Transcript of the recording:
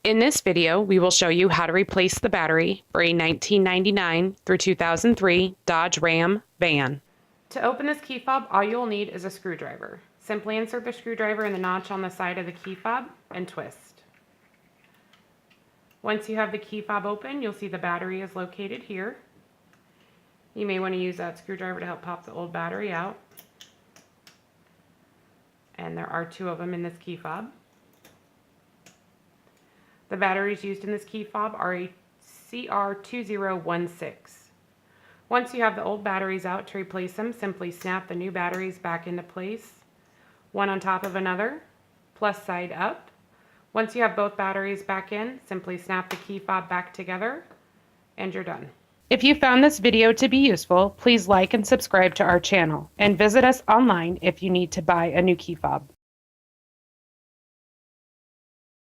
In this video, we will show you how to replace the battery for a 1999 through 2003 Dodge Ram van. To open this key fob, all you'll need is a screwdriver. Simply insert the screwdriver in the notch on the side of the key fob and twist. Once you have the key fob open, you'll see the battery is located here. You may want to use that screwdriver to help pop the old battery out. And there are two of them in this key fob. The batteries used in this key fob are a CR2016. Once you have the old batteries out, to replace them, simply snap the new batteries back into place, one on top of another, plus side up. Once you have both batteries back in, simply snap the key fob back together, and you're done. If you found this video to be useful, please like and subscribe to our channel, and visit us online if you need to buy a new key fob.